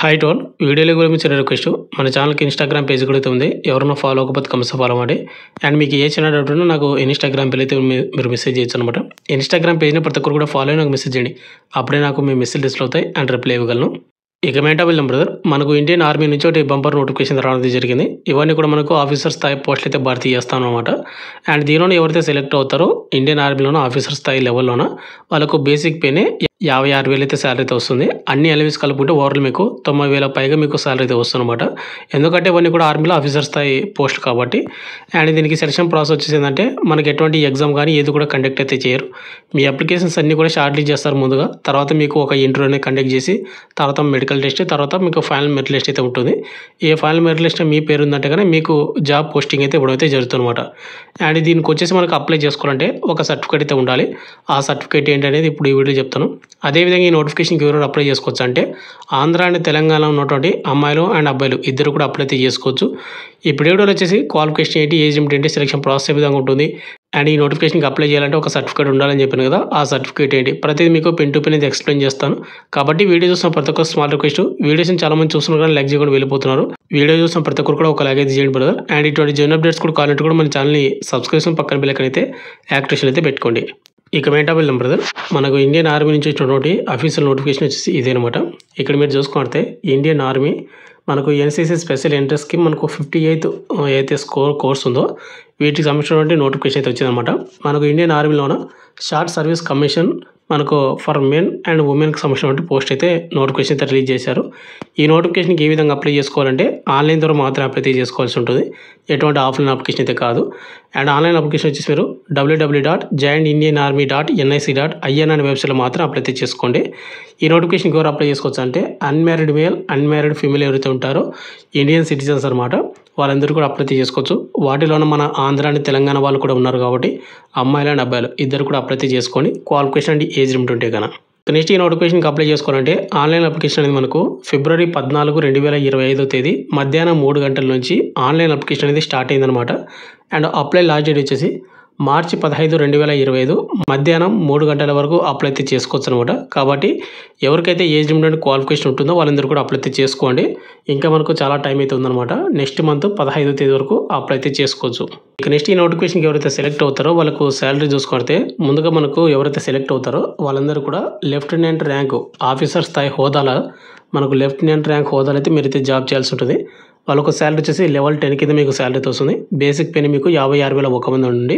Hi to all వీడియోలో కూడా మీ చిన్న రిక్వెస్ట్ మన ఛానల్కి ఇన్స్టాగ్రామ్ పేజ్ కూడా అయితే ఉంది. ఎవరైనా ఫాలో అవ్వకపోతే కంపల్సరీ ఫాలో అవ్వండి. అండ్ మీకు ఏ చిన్న డౌట్ ఉన్నా నాకు ఇన్స్టాగ్రామ్ పేజ్ అయితే మీరు మెసేజ్ చేయొచ్చు అనమాట. ఇన్స్టాగ్రామ్ పేజ్ని ప్రతి ఒక్కరు కూడా ఫాలో అయ్యి నాకు మెసేజ్ చేయండి. అప్పుడే నాకు మీ మెసేజ్ లిస్ట్లో అవుతాయి అండ్ రిప్లై ఇవ్వగలను. ఇక మెయిన్ టాపిక్ బ్రదర్, మనకు ఇండియన్ ఆర్మీ నుంచి ఒకటి బంపర్ నోటిఫికేషన్ రావడం జరిగింది. ఇవన్నీ కూడా మనకు ఆఫీసర్ స్థాయి పోస్టులు అయితే భర్తీ చేస్తాను అనమాట. అండ్ దీనిలో ఎవరైతే సెలెక్ట్ అవుతారో ఇండియన్ ఆర్మీలోనో ఆఫీసర్ స్థాయి లెవెల్లోనో వాళ్ళకు బేసిక్ పేనే 56,000 అయితే శాలరీ అయితే వస్తుంది. అన్ని అలవెన్స్ కలుపుకుంటే ఓవరాల్ మీకు 90,000 పైగా మీకు శాలరీ అయితే వస్తుంది అనమాట. ఎందుకంటే ఇవన్నీ కూడా ఆర్మీలో ఆఫీసర్ స్థాయి పోస్ట్ కాబట్టి. అండ్ దీనికి సెలక్షన్ ప్రాసెస్ వచ్చేసి ఏంటంటే మనకి ఎటువంటి ఎగ్జామ్ కానీ ఏది కూడా కండక్ట్ అయితే చేయరు. మీ అప్లికేషన్స్ అన్నీ కూడా షార్ట్ లిస్ట్ చేస్తారు ముందుగా. తర్వాత మీకు ఒక ఇంటర్వ్యూ అనేది కండక్ట్ చేసి తర్వాత మెడికల్ టెస్ట్, తర్వాత మీకు ఫైనల్ మెరిట్ లిస్ట్ అయితే ఉంటుంది. ఏ ఫైనల్ మెరిట్ లిస్ట్ మీ పేరు ఉందంటే కానీ మీకు జాబ్ పోస్టింగ్ అయితే ఇవ్వడం జరుగుతుంది అనమాట. అండ్ దీనికి వచ్చేసి మనకు అప్లై చేసుకోవాలంటే ఒక సర్టిఫికేట్ అయితే ఉండాలి. ఆ సర్టిఫికేట్ ఏంటనేది ఇప్పుడు ఈ వీడియో చెప్తాను. అదేవిధంగా ఈ నోటిఫికేషన్కి ఎవరు అప్లై చేసుకోవచ్చు అంటే ఆంధ్ర అండ్ తెలంగాణలో ఉన్నటువంటి అమ్మాయిలు అండ్ అబ్బాయిలు ఇద్దరు కూడా అప్లై అయితే చేసుకోవచ్చు. ఇప్పుడు వీడియోలో వచ్చేసి క్వాలిఫికేషన్ ఏంటి, ఏజ్ ఏంటి, సెలక్షన్ ప్రాసెస్ ఏ విధంగా ఉంటుంది, అండ్ ఈ నోటిఫికేషన్కి అప్లై చేయాలంటే ఒక సర్టిఫికేట్ ఉండాలని చెప్పాను కదా, ఆ సర్టిఫికేట్ ఏంటి ప్రతిదీ మీకు పెన్ టు పెన్ అయితే ఎక్స్ప్లెయిన్ చేస్తాను. కాబట్టి వీడియో చూసిన ప్రతి ఒక్క స్మాల్ రిక్వెస్ట్, వీడియోస్ని చాలా మంది చూస్తున్నారు కానీ లైక్ చేయకుండా వెళ్ళిపోతున్నారు. వీడియో చూసిన ప్రతి ఒక్కరు కూడా ఒక లైక్ అయితే చేయండి బ్రదర్. అండ్ ఇటువంటి జర్న్ అప్డేట్స్ కూడా కావాలంటే కూడా మన ఛానల్ని సబ్స్క్రిప్షన్ పక్కన బెల్ ఐకాన్ అయితే యాక్టివేషన్ అయితే పెట్టుకోండి. ఇక మెయిన్ టాపిక్ బ్రదర్, మనకు ఇండియన్ ఆర్మీ నుంచి వచ్చినటువంటి అఫీషియల్ నోటిఫికేషన్ వచ్చేసి ఇదేనమాట. ఇక్కడ మీరు చూసుకుంటే ఇండియన్ ఆర్మీ మనకు ఎన్సీసీ స్పెషల్ ఎంట్రీ స్కీమ్ మనకు 58th అయితే కోర్స్ ఉందో వీటికి సంబంధించినటువంటి నోటిఫికేషన్ అయితే వచ్చిందనమాట. మనకు ఇండియన్ ఆర్మీలోన షార్ట్ సర్వీస్ కమిషన్ మనకు ఫర్ మెన్ అండ్ ఉమెన్కి సంబంధించినటువంటి పోస్ట్ అయితే నోటిఫికేషన్ అయితే రిలీజ్ చేశారు. ఈ నోటిఫికేషన్కి ఏ విధంగా అప్లై చేసుకోవాలంటే ఆన్లైన్ ద్వారా మాత్రమే అప్లై చేసుకోవాల్సి ఉంటుంది. ఎటువంటి ఆఫ్లైన్ అప్లికేషన్ అయితే కాదు. అండ్ ఆన్లైన్ అప్లికేషన్ వచ్చేసి మీరు www.joinindianarmy.nic.in అనే వెబ్సైట్లో మాత్రం అప్లై చేసుకోండి. ఈ నోటిఫికేషన్కి ఎవరు అప్లై చేసుకోవచ్చు అంటే అన్మ్యారీడ్ మేల్, అన్మ్యారీడ్ ఫీమేల్ ఎవరైతే ఉంటారో ఇండియన్ సిటిజన్స్ అనమాట, వాళ్ళందరూ కూడా అప్లై చేసుకోవచ్చు. వాటిలోనే మన ఆంధ్ర అండ్ తెలంగాణ వాళ్ళు కూడా ఉన్నారు కాబట్టి అమ్మాయిలు అండ్ అబ్బాయిలు ఇద్దరు కూడా అప్లై చేసుకొని క్వాలిఫికేషన్ అండ్ ఏజ్ లిమిట్ ఉంటే కనుక నెక్స్ట్ ఈ నోటిఫికేషన్కి అప్లై చేసుకోవాలంటే ఆన్లైన్ అప్లికేషన్ అనేది మనకు February 14, 2025 మధ్యాహ్నం 3 గంటల నుంచి ఆన్లైన్ అప్లికేషన్ అనేది స్టార్ట్ అయిందనమాట. అండ్ అప్లై లాస్ట్ డేట్ వచ్చేసి March 15, 2025 మధ్యాహ్నం 3 గంటల వరకు అప్లై అయితే చేసుకోవచ్చు అనమాట. కాబట్టి ఎవరికైతే ఏజ్ లిమిట్ అండ్ క్వాలిఫికేషన్ ఉంటుందో వాళ్ళందరూ కూడా అప్లై అయితే చేసుకోండి. ఇంకా మనకు చాలా టైం అయితే ఉందన్నమాట. నెక్స్ట్ మంత్ 15వ తేదీ వరకు అప్లై అయితే చేసుకోవచ్చు. ఇక నెక్స్ట్ ఈ నోటిఫికేషన్కి ఎవరైతే సెలెక్ట్ అవుతారో వాళ్ళకు శాలరీ చూసుకుంటే ముందుగా మనకు ఎవరైతే సెలెక్ట్ అవుతారో వాళ్ళందరూ కూడా లెఫ్టినెంట్ ర్యాంకు ఆఫీసర్ స్థాయి హోదాల మనకు లెఫ్టినెంట్ ర్యాంక్ హోదాలు అయితే మీరైతే జాబ్ చేయాల్సి ఉంటుంది. వాళ్ళకు శాలరీ వచ్చేసి లెవెల్ 10 కింద మీకు శాలరీ అయితే వస్తుంది. బేసిక్ పే మీకు 56,100 నుండి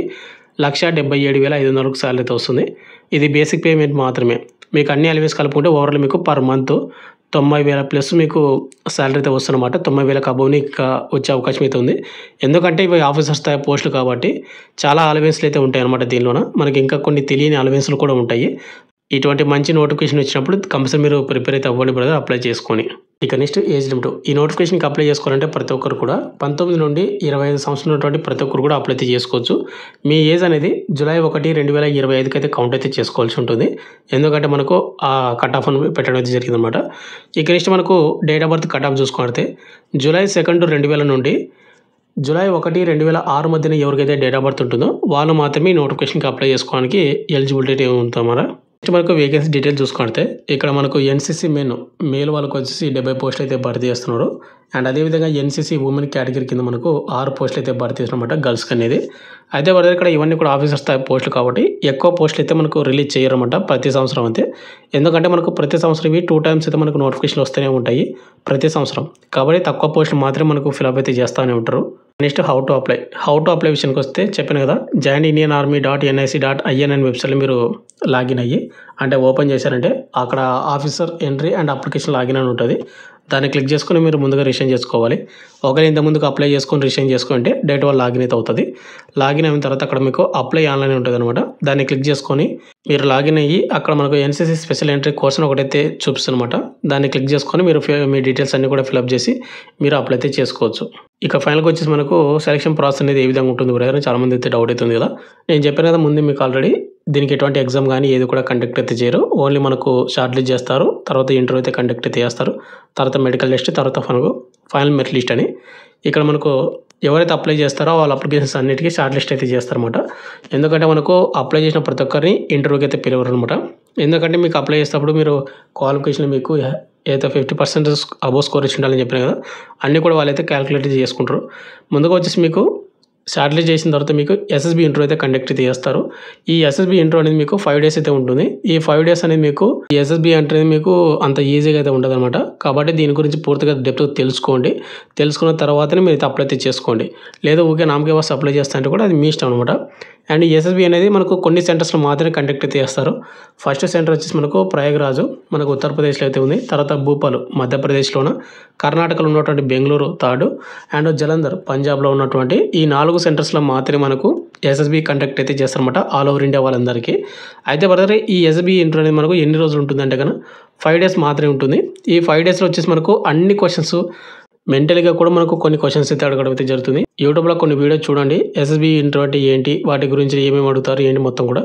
177,500 శాలరీ అయితే వస్తుంది. ఇది బేసిక్ పేమెంట్ మాత్రమే. మీకు అన్ని అలవెన్స్ కలుపుకుంటే ఓవరాల్ మీకు పర్ మంత్ 90,000 ప్లస్ మీకు శాలరీ అయితే వస్తుందన్నమాట. 90,000 అబౌవ్ ఇంకా వచ్చే అవకాశం అయితే ఉంది. ఎందుకంటే ఇవి ఆఫీసర్ స్థాయి పోస్టులు కాబట్టి చాలా అలవెన్స్లు అయితే ఉంటాయి అన్నమాట. దీనిలోన మనకి ఇంకా కొన్ని తెలియని అలవెన్స్లు కూడా ఉంటాయి. ఇటువంటి మంచి నోటిఫికేషన్ వచ్చినప్పుడు కంపల్సరీ మీరు ప్రిపేర్ అయితే అవ్వండి బ్రదర్, అప్లై చేసుకొని. ఇక నెక్స్ట్ ఏజ్ లిమిట్, ఈ నోటిఫికేషన్కి అప్లై చేసుకోవాలంటే ప్రతి ఒక్కరు కూడా 19 నుండి 25 సంవత్సరాలు ఉన్నటువంటి ప్రతి ఒక్కరు కూడా అప్లై అయితే చేసుకోవచ్చు. మీ ఏజ్ అనేది July 1, 2025 అయితే కౌంట్ అయితే చేసుకోవాల్సి ఉంటుంది. ఎందుకంటే మనకు ఆ కట్ ఆఫ్ అని పెట్టడం అయితే జరిగిందనమాట. ఇక నెక్స్ట్ మనకు date of birth cut off చూసుకుంటే July 2, 2000 నుండి July 1, 2006 మధ్యన ఎవరికైతే డేట్ ఆఫ్ బర్త్ ఉంటుందో వాళ్ళు మాత్రమే ఈ నోటిఫికేషన్కి అప్లై చేసుకోవడానికి ఎలిజిబిలిటీ ఉంటుందన్నమాట. నెక్స్ట్ మనకు వేకెన్సీ డీటెయిల్స్ చూసుకుంటే ఇక్కడ మనకు ఎన్సీసీ మేల్ వాళ్ళకు వచ్చేసి 70 పోస్టులు అయితే భర్తీ చేస్తున్నారు. అండ్ అదేవిధంగా ఎన్సీసీ ఉమెన్ కేటగిరీ కింద మనకు 6 పోస్టులు అయితే భర్తీ చేస్తున్నమాట గర్ల్స్కి అనేది. అయితే వారి ఇక్కడ ఇవన్నీ కూడా ఆఫీసర్ స్థాయి పోస్టులు కాబట్టి ఎక్కువ పోస్టులు అయితే మనకు రిలీజ్ చేయరన్నమాట ప్రతి సంవత్సరం అయితే. ఎందుకంటే మనకు ప్రతి సంవత్సరం ఇవి 2 times అయితే మనకు నోటిఫికేషన్లు వస్తూనే ఉంటాయి ప్రతి సంవత్సరం. కాబట్టి తక్కువ పోస్టులు మాత్రమే మనకు ఫిల్అప్ అయితే చేస్తూనే ఉంటారు. నెక్స్ట్ హౌ టు అప్లై విషయానికి వస్తే చెప్పాను కదా, joinindianarmy.nic.in అనే వెబ్సైట్లో మీరు లాగిన్ అయ్యి అంటే ఓపెన్ చేశారంటే అక్కడ officer entry and application login అని ఉంటుంది. దాన్ని క్లిక్ చేసుకొని మీరు ముందుగా రిజిస్టర్ చేసుకోవాలి. ఒకవేళ ఇంత ముందుకు అప్లై చేసుకొని రిజిస్టర్ చేసుకుంటే డైరెక్ట్ వాళ్ళు లాగిన్ అయితే అవుతుంది. లాగిన్ అయిన తర్వాత అక్కడ మీకు అప్లై ఆన్లైన్ ఉంటుంది అనమాట. దాన్ని క్లిక్ చేసుకొని మీరు లాగిన్ అయ్యి అక్కడ మనకు ఎన్సీసీ స్పెషల్ ఎంట్రీ కోర్స్ అని ఒకటైతే చూపిస్తుంది అనమాట. దాన్ని క్లిక్ చేసుకొని మీరు మీ డీటెయిల్స్ అన్నీ కూడా ఫిల్అప్ చేసి మీరు అప్లై అయితే చేసుకోవచ్చు. ఇక ఫైనల్గా వచ్చేసి మనకు సెలక్షన్ ప్రాసెస్ అనేది ఏ విధంగా ఉంటుంది బ్రదర్, చాలా మంది అయితే డౌట్ అవుతుంది కదా. నేను చెప్పాను కదా ముందు మీకు ఆల్రెడీ దీనికి ఎటువంటి ఎగ్జామ్ కానీ ఏది కూడా కండక్ట్ అయితే చేయరు. ఓన్లీ మనకు షార్ట్ లిస్ట్ చేస్తారు, తర్వాత ఇంటర్వ్యూ అయితే కండక్ట్ అయితే చేస్తారు, తర్వాత మెడికల్ టెస్ట్, తర్వాత ఫైనల్ మెరిట్ లిస్ట్ అని. ఇక్కడ మనకు ఎవరైతే అప్లై చేస్తారో వాళ్ళ అప్లికేషన్స్ అన్నిటికీ షార్ట్ లిస్ట్ అయితే చేస్తారన్నమాట. ఎందుకంటే మనకు అప్లై చేసిన ప్రతి ఒక్కరిని ఇంటర్వ్యూకి అయితే పిలవరు అనమాట. ఎందుకంటే మీకు అప్లై చేసేటప్పుడు మీరు క్వాలిఫికేషన్ మీకు ఏదైతే 50% అబోవ్ స్కోర్ వచ్చి ఉండాలని చెప్పిన కదా, అన్నీ కూడా వాళ్ళైతే క్యాలిక్యులేట్ చేసుకుంటారు. ముందుగా వచ్చేసి మీకు షార్ట్ చేసిన తర్వాత మీకు ఎస్ఎస్బి ఇంటర్వ్యూ అయితే కండక్ట్ చేస్తారు. ఈ ఎస్ఎస్బి ఇంటర్వ్యూ అనేది మీకు 5 days అయితే ఉంటుంది. ఈ 5 days అనేది మీకు ఈ ఎస్ఎస్బి అంటే మీకు అంత ఈజీగా అయితే ఉండదు అనమాట. కాబట్టి దీని గురించి పూర్తిగా డెప్త్ తెలుసుకోండి. తెలుసుకున్న తర్వాతనే మీరు అయితే అప్లై అయితే చేసుకోండి. లేదా ఊరికే నామకే వాస్ అప్లై చేస్తా అంటే కూడా అది మీ ఇష్టం అనమాట. అండ్ ఈ ఎస్ఎస్బి అనేది మనకు కొన్ని సెంటర్స్లో మాత్రమే కండక్ట్ అయితే చేస్తారు. ఫస్ట్ సెంటర్ వచ్చేసి మనకు ప్రయాగ్రాజు మనకు ఉత్తరప్రదేశ్లో అయితే ఉంది. తర్వాత భూపాల్ మధ్యప్రదేశ్లోన, కర్ణాటకలో ఉన్నటువంటి బెంగళూరు థర్డ్, అండ్ జలంధర్ పంజాబ్లో ఉన్నటువంటి ఈ 4 సెంటర్స్లో మాత్రమే మనకు ఎస్ఎస్బి కండక్ట్ అయితే చేస్తారన్నమాట ఆల్ ఓవర్ ఇండియా వాళ్ళందరికీ. అయితే బ్రదర్ ఈ ఎస్ఎస్బి ఇంటర్వ్యూ అనేది మనకు ఎన్ని రోజులు ఉంటుందంటే కనుక 5 days మాత్రమే ఉంటుంది. ఈ 5 daysలో వచ్చేసి మనకు అన్ని క్వశ్చన్స్ మెంటల్గా కూడా మనకు కొన్ని క్వశ్చన్స్ అయితే అడగడం అయితే జరుగుతుంది. యూట్యూబ్లో కొన్ని వీడియోస్ చూడండి, ఎస్ఎస్బి ఇంటర్వ్యూ అంటే ఏంటి, వాటి గురించి ఏమేమి అడుగుతారు ఏంటి మొత్తం కూడా.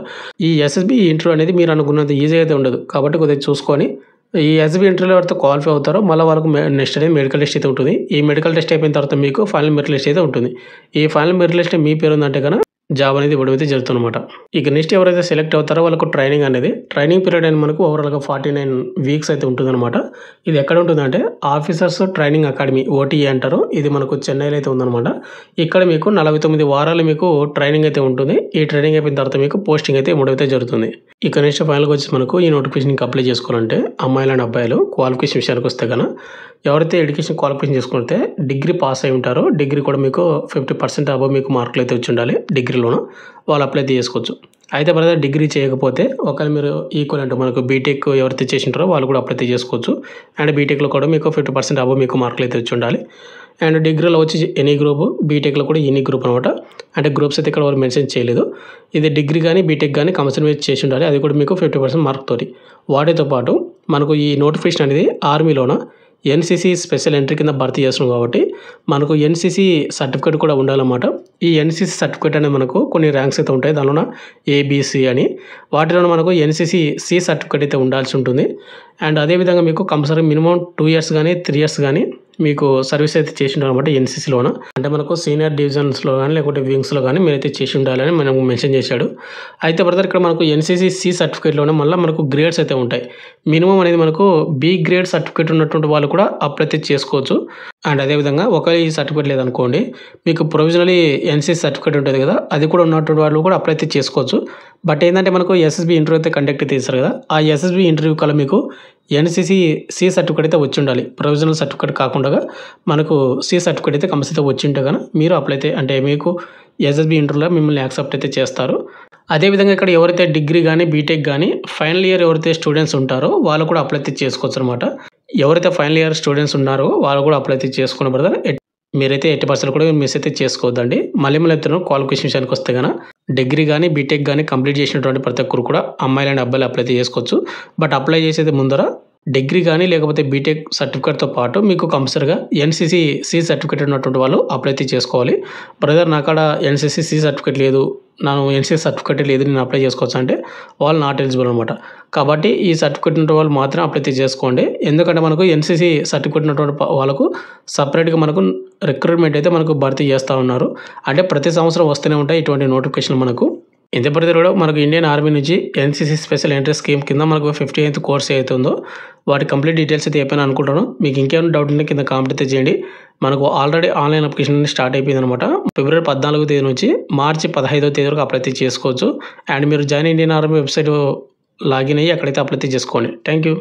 ఈ ఎస్ఎస్బి ఇంటర్వ్యూ అనేది మీరు అనుకున్నంత ఈజీగా అయితే ఉండదు. కాబట్టి కొద్దిగా చూసుకొని ఈ ఎస్ఎస్బి ఇంటర్వ్యూలో ఎవరైతే క్వాలిఫై అవుతారో మళ్ళీ వాళ్ళకు నెక్స్ట్ అనేది మెడికల్ టెస్ట్ అయితే ఉంటుంది. ఈ మెడికల్ టెస్ట్ అయిపోయిన తర్వాత మీకు ఫైనల్ మెరిట్ లిస్ట్ అయితే ఉంటుంది. ఈ ఫైనల్ మెరిట్ లిస్ట్ మీ పేరు ఉందంటే కనుక జాబ్ అనేది ఇవ్వడం అయితే జరుగుతుందన్నమాట. ఇక నెక్స్ట్ ఎవరైతే సెలెక్ట్ అవుతారో వాళ్ళకు ట్రైనింగ్ పీరియడ్ అనేది మనకు ఓవరాల్గా 49 weeks అయితే ఉంటుందన్నమాట. ఇది ఎక్కడ ఉంటుందంటే ఆఫీసర్స్ ట్రైనింగ్ అకాడమీ ఓటీఏ అంటారు. ఇది మనకు చెన్నైలో అయితే ఉందన్నమాట. ఇక్కడ మీకు 49 వారాలు మీకు ట్రైనింగ్ అయితే ఉంటుంది. ఈ ట్రైనింగ్ అయిపోయిన తర్వాత మీకు పోస్టింగ్ అయితే ఇవ్వడం అయితే జరుగుతుంది. ఇక నెక్స్ట్ ఫైనల్గా వచ్చి మనకు ఈ నోటిఫికేషన్కి అప్లై చేసుకోవాలంటే అమ్మాయిలు అండ్ అబ్బాయిలు క్వాలిఫికేషన్ విషయానికి వస్తే కనుక ఎవరైతే ఎడ్యుకేషన్ క్వాలిఫికేషన్ చేసుకుంటే డిగ్రీ పాస్ అయి ఉంటారో, డిగ్రీ కూడా మీకు 50% అబవ్ మీకు మార్కులు అయితే వచ్చి ఉండాలి డిగ్రీలోనూ, వాళ్ళు అప్లై అయితే చేసుకోవచ్చు. అయితే బ్రదర్ డిగ్రీ చేయకపోతే ఒకవేళ మీరు ఈక్వల్ అంటే మనకు బీటెక్ ఎవరైతే చేసి ఉంటారో వాళ్ళు కూడా అప్లై అయితే చేసుకోవచ్చు. అండ్ బీటెక్లో కూడా మీకు 50% అబవ్ మీకు మార్కులు అయితే వచ్చి ఉండాలి. అండ్ డిగ్రీలో వచ్చి ఎనీ గ్రూప్, బీటెక్లో కూడా ఎనీ గ్రూప్ అనమాట. అంటే గ్రూప్స్ అయితే ఇక్కడ వాళ్ళు మెన్షన్ చేయలేదు. ఇది డిగ్రీ కానీ బీటెక్ కానీ కంపల్సరీ చేసి ఉండాలి. అది కూడా మీకు 50% మార్క్ తోటి. వాటితో పాటు మనకు ఈ నోటిఫికేషన్ అనేది ఆర్మీలోన ఎన్సీసీ స్పెషల్ ఎంట్రీ కింద భర్తీ చేస్తున్నాం కాబట్టి మనకు ఎన్సీసీ సర్టిఫికేట్ కూడా ఉండాలన్నమాట. ఈ ఎన్సీసీ సర్టిఫికేట్ అనేది మనకు కొన్ని ర్యాంక్స్ అయితే ఉంటాయి. దానిలోన ఏబిసి అని, వాటిలో మనకు ఎన్సీసీ సి సర్టిఫికేట్ అయితే ఉండాల్సి ఉంటుంది. అండ్ అదేవిధంగా మీకు కంపల్సరీ మినిమం 2 years కానీ 3 years కానీ మీకు సర్వీస్ అయితే చేసి ఉండాలి అనమాట ఎన్సీసీలోన. అంటే మనకు సీనియర్ డివిజన్స్లో కానీ లేకపోతే వింగ్స్లో కానీ మీరైతే చేసి ఉండాలని మనం మెన్షన్ చేశాడు. అయితే బ్రదర్ ఇక్కడ మనకు ఎన్సీసీ సి సర్టిఫికేట్లోనే మళ్ళీ మనకు గ్రేడ్స్ అయితే ఉంటాయి. మినిమం అనేది మనకు బి గ్రేడ్ సర్టిఫికేట్ ఉన్నటువంటి వాళ్ళు కూడా అప్లై అయితే చేసుకోవచ్చు. అండ్ అదేవిధంగా ఒకవేళ ఈ సర్టిఫికేట్ లేదనుకోండి, మీకు ప్రొవిజనలీ ఎన్సీసీ సర్టిఫికేట్ ఉంటుంది కదా, అది కూడా ఉన్నటువంటి వాళ్ళు కూడా అప్లై అయితే చేసుకోవచ్చు. బట్ ఏంటంటే మనకు ఎస్ఎస్బి ఇంటర్వ్యూ అయితే కండక్ట్ అయితే చేస్తారు కదా, ఆ ఎస్ఎస్బి ఇంటర్వ్యూ కల్లా మీకు ఎన్సీసీ సి సర్టిఫికేట్ అయితే వచ్చి ఉండాలి. ప్రొవిజనల్ సర్టిఫికేట్ కాకుండా మనకు సి సర్టిఫికేట్ అయితే కంపల్సరీ వచ్చి ఉంటే కనుక మీరు అప్లై అయితే అంటే మీకు ఎస్ఎస్బి ఇంటర్వ్యూలో మిమ్మల్ని యాక్సెప్ట్ అయితే చేస్తారు. అదేవిధంగా ఇక్కడ ఎవరైతే డిగ్రీ కానీ బీటెక్ కానీ ఫైనల్ ఇయర్ ఎవరైతే స్టూడెంట్స్ ఉంటారో వాళ్ళు కూడా అప్లై అయితే చేసుకోవచ్చు అనమాట. ఎవరైతే ఫైనల్ ఇయర్ స్టూడెంట్స్ ఉన్నారో వాళ్ళు కూడా అప్లై అయితే చేసుకున్న బ్రదర్ మీరైతే 80% కూడా మిస్ అయితే చేసుకోవద్దండి. మళ్ళీ క్వాలిఫికేషన్ విషయానికి వస్తే కనుక డిగ్రీ కానీ బీటెక్ కానీ కంప్లీట్ చేసినటువంటి ప్రతి ఒక్కరు కూడా అమ్మాయిలు అండ్ అబ్బాయిలు అప్లై అయితే చేసుకోవచ్చు. బట్ అప్లై చేసేది ముందర డిగ్రీ కానీ లేకపోతే బీటెక్ సర్టిఫికేట్తో పాటు మీకు కంపల్సరీగా ఎన్సీసీ సి సర్టిఫికేట్ ఉన్నటువంటి వాళ్ళు అప్లై అయితే చేసుకోవాలి. బ్రదర్ నాకాడ ఎన్సీసీ సి సర్టిఫికేట్ లేదు, నాకు ఎన్సీసీ సర్టిఫికేట్ లేదు, నేను అప్లై చేసుకోవచ్చు అంటే వాళ్ళు నాట్ ఎలిజిబుల్ అనమాట. కాబట్టి ఈ సర్టిఫికేట్ ఉన్న వాళ్ళు మాత్రం అప్లై అయితే చేసుకోండి. ఎందుకంటే మనకు ఎన్సీసీ సర్టిఫికేట్ ఉన్నటువంటి వాళ్ళకు సపరేట్గా మనకు రిక్రూట్మెంట్ అయితే మనకు భర్తీ చేస్తూ ఉన్నారు. అంటే ప్రతి సంవత్సరం వస్తూనే ఉంటాయి ఇటువంటి నోటిఫికేషన్లు మనకు. ఇంత ప్రతి కూడా మనకు ఇండియన్ ఆర్మీ నుంచి ఎన్సీసీ స్పెషల్ ఎంట్రీ స్కీమ్ కింద మనకు 58th కోర్స్ అవుతుందో వాటి కంప్లీట్ డీటెయిల్స్ అయితే చెప్పాను అనుకుంటాను. మీకు ఇంకేమైనా డౌట్ ఉంటే కింద కామెంట్ అయితే చేయండి. మనకు ఆల్రెడీ ఆన్లైన్ అప్లికేషన్ స్టార్ట్ అయిపోయింది అనమాట. February 14వ తేదీ నుంచి March 15వ తేదీ వరకు అప్లై చేసుకోవచ్చు. అండ్ మీరు join Indian army website login అయ్యి అక్కడైతే అప్లై చేసుకోండి. Thank you.